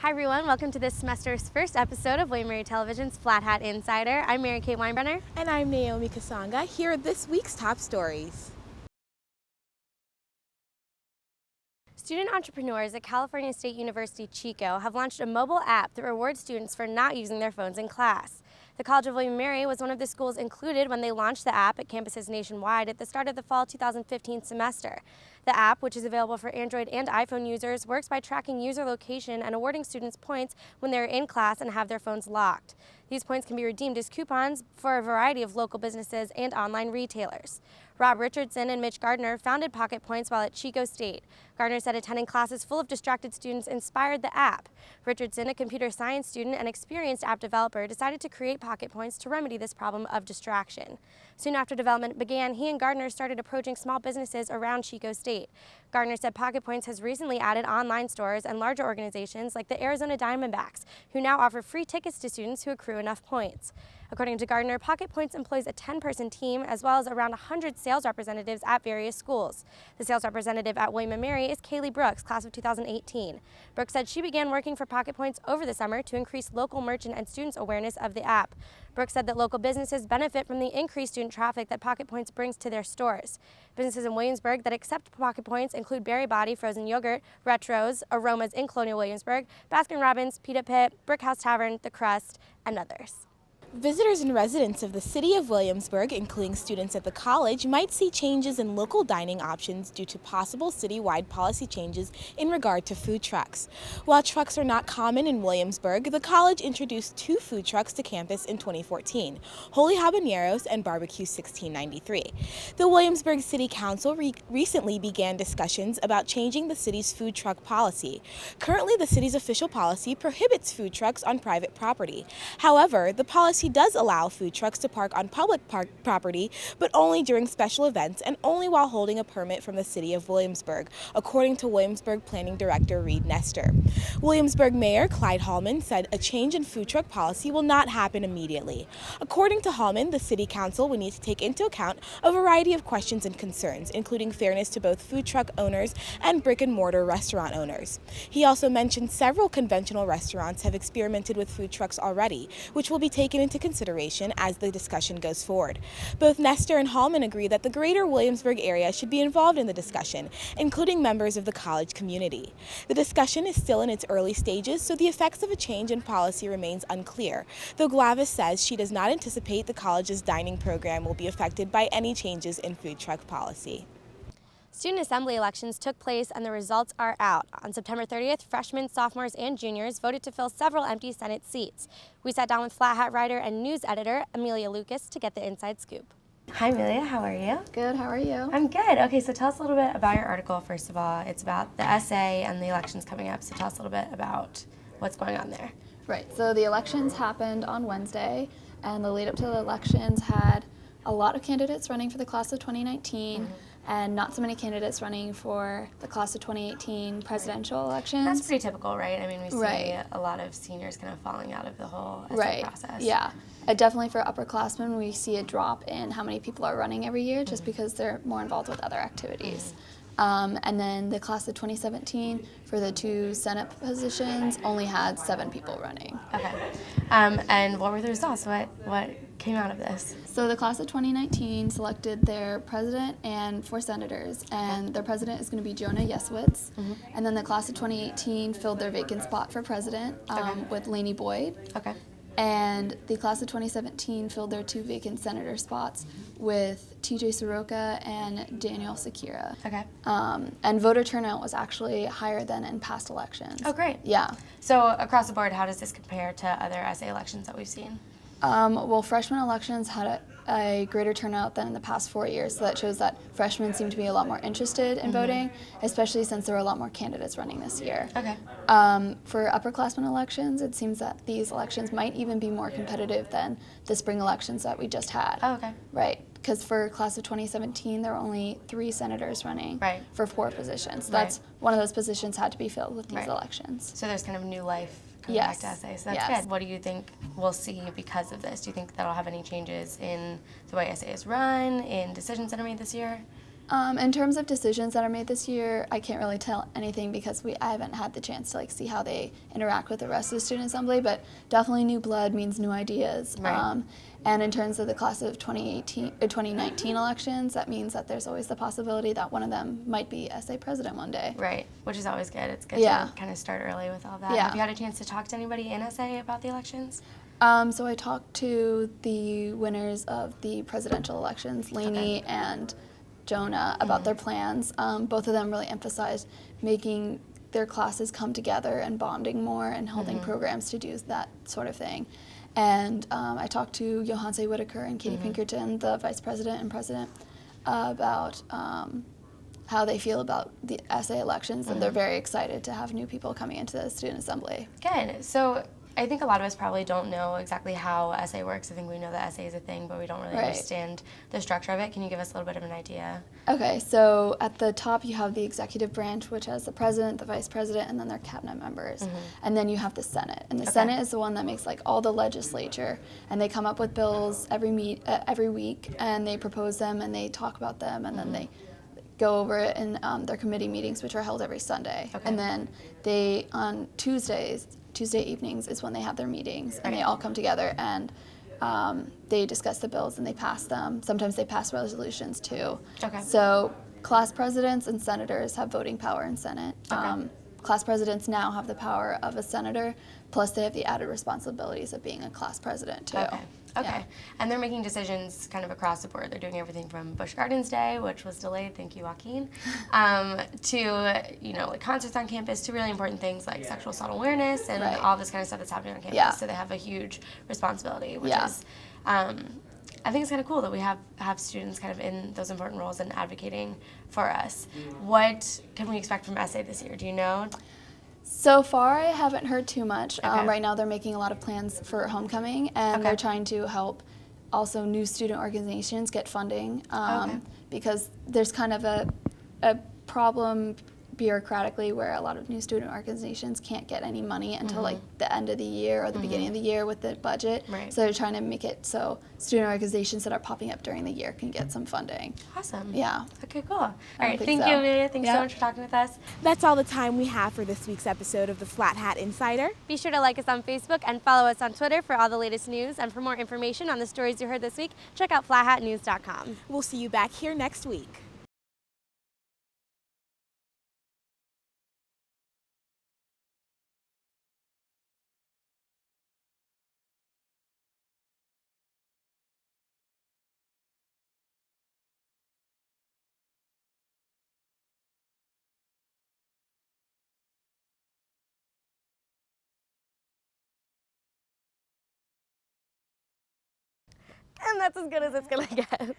Hi everyone, welcome to this semester's first episode of William Mary Television's Flat Hat Insider. I'm Mary Kate Weinbrenner. And I'm Naomi Kasanga. Here are this week's top stories. Student entrepreneurs at California State University Chico have launched a mobile app that rewards students for not using their phones in class. The College of William Mary was one of the schools included when they launched the app at campuses nationwide at the start of the fall 2015 semester. The app, which is available for Android and iPhone users, works by tracking user location and awarding students points when they're in class and have their phones locked. These points can be redeemed as coupons for a variety of local businesses and online retailers. Rob Richardson and Mitch Gardner founded Pocket Points while at Chico State. Gardner said attending classes full of distracted students inspired the app. Richardson, a computer science student and experienced app developer, decided to create Pocket Points to remedy this problem of distraction. Soon after development began, he and Gardner started approaching small businesses around Chico State. Gardner said Pocket Points has recently added online stores and larger organizations like the Arizona Diamondbacks, who now offer free tickets to students who accrue enough points. According to Gardner, Pocket Points employs a 10-person team as well as around 100 sales representatives at various schools. The sales representative at William & Mary is Kaylee Brooks, class of 2018. Brooks said she began working for Pocket Points over the summer to increase local merchant and students' awareness of the app. Brooks said that local businesses benefit from the increased student traffic that Pocket Points brings to their stores. Businesses in Williamsburg that accept Pocket Points include Berry Body Frozen Yogurt, Retros, Aromas in Colonial Williamsburg, Baskin-Robbins, Pita Pit, Brickhouse Tavern, The Crust, and others. Visitors and residents of the city of Williamsburg, including students at the college, might see changes in local dining options due to possible citywide policy changes in regard to food trucks. While trucks are not common in Williamsburg, the college introduced 2 food trucks to campus in 2014, Holy Habaneros and Barbecue 1693. The Williamsburg City Council recently began discussions about changing the city's food truck policy. Currently, the city's official policy prohibits food trucks on private property. However, the policy does allow food trucks to park on public property, but only during special events and only while holding a permit from the city of Williamsburg, according to Williamsburg Planning Director Reed Nestor. Williamsburg Mayor Clyde Hallman said a change in food truck policy will not happen immediately. According to Hallman, the City Council will need to take into account a variety of questions and concerns, including fairness to both food truck owners and brick-and-mortar restaurant owners. He also mentioned several conventional restaurants have experimented with food trucks already, which will be taken into consideration as the discussion goes forward. Both Nestor and Hallman agree that the greater Williamsburg area should be involved in the discussion, including members of the college community. The discussion is still in its early stages, so the effects of a change in policy remains unclear, though Glavis says she does not anticipate the college's dining program will be affected by any changes in food truck policy. Student assembly elections took place and the results are out. On September 30th, freshmen, sophomores, and juniors voted to fill several empty Senate seats. We sat down with Flat Hat writer and news editor Amelia Lucas to get the inside scoop. Hi Amelia, how are you? Good, how are you? I'm good. Okay, so tell us a little bit about your article, first of all. It's about the essay and the elections coming up, so tell us a little bit about what's going on there. Right, so the elections happened on Wednesday, and the lead up to the elections had a lot of candidates running for the class of 2019, and not so many candidates running for the class of 2018 presidential elections. That's pretty typical, right? I mean, we see a lot of seniors kind of falling out of the whole essay process. Yeah. Definitely for upperclassmen, we see a drop in how many people are running every year just because they're more involved with other activities. And then the class of 2017, for the 2 Senate positions, only had 7 people running. Okay. And what were the results? What came out of this? So the class of 2019 selected their president and 4 senators, and their president is going to be Jonah Yesowitz. And then the class of 2018 filled their vacant spot for president with Laney Boyd. Okay. And the class of 2017 filled their 2 vacant senator spots with TJ Soroka and Daniel Sakira. Okay. And voter turnout was actually higher than in past elections. Oh, great. Yeah. So across the board, how does this compare to other essay elections that we've seen? Well, freshman elections had a greater turnout than in the past 4 years, so that shows that freshmen seem to be a lot more interested in voting, especially since there were a lot more candidates running this year. Okay. For upperclassmen elections, it seems that these elections might even be more competitive than the spring elections that we just had. Oh, okay. Right, because for class of 2017, there were only 3 senators running for 4 positions. That's one of those positions had to be filled with these elections. So there's kind of new life coming back to essays. So that's good. What do you think we'll see because of this? Do you think that'll have any changes in the way essays run, in decisions that are made this year? In terms of decisions that are made this year, I can't really tell anything because I haven't had the chance to like see how they interact with the rest of the student assembly, but definitely new blood means new ideas. Right. And in terms of the class of 2019 elections, that means that there's always the possibility that one of them might be SA president one day. Right, which is always good. It's good Yeah. to kind of start early with all that. Yeah. Have you had a chance to talk to anybody in SA about the elections? So I talked to the winners of the presidential elections, Lainey and Jonah, about their plans. Both of them really emphasized making their classes come together and bonding more and holding programs to do that sort of thing. And I talked to Johanse Whitaker and Katie Pinkerton, the vice president and president, about how they feel about the SA elections, and they're very excited to have new people coming into the student assembly. Good. So I think a lot of us probably don't know exactly how SA works. I think we know that SA is a thing, but we don't really understand the structure of it. Can you give us a little bit of an idea? Okay, so at the top you have the executive branch, which has the president, the vice president, and then their cabinet members. And then you have the Senate. And the Senate is the one that makes like all the legislature. And they come up with bills every week, and they propose them, and they talk about them, and then they go over it in their committee meetings, which are held every Sunday. And then they, on Tuesday evenings is when they have their meetings, and they all come together and they discuss the bills and they pass them. Sometimes they pass resolutions too. So class presidents and senators have voting power in Senate. Class presidents now have the power of a senator, plus they have the added responsibilities of being a class president too. Okay. Yeah. And they're making decisions kind of across the board. They're doing everything from Busch Gardens Day, which was delayed, thank you, Joaquin, to, like concerts on campus, to really important things like sexual assault awareness and all this kind of stuff that's happening on campus. Yeah. So they have a huge responsibility, which is, I think it's kind of cool that we have students kind of in those important roles and advocating for us. What can we expect from SA this year? Do you know? So far, I haven't heard too much. Right now, they're making a lot of plans for homecoming, and they're trying to help also new student organizations get funding because there's kind of a problem bureaucratically where a lot of new student organizations can't get any money until like the end of the year or the beginning of the year with the budget. So they're trying to make it so student organizations that are popping up during the year can get some funding. Awesome. Yeah. Okay, cool. All right, thank so. you, Amelia. Thanks so much for talking with us. That's all the time we have for this week's episode of the Flat Hat Insider. Be sure to like us on Facebook and follow us on Twitter for all the latest news. And for more information on the stories you heard this week, check out flathatnews.com. We'll see you back here next week. And that's as good as it's gonna get.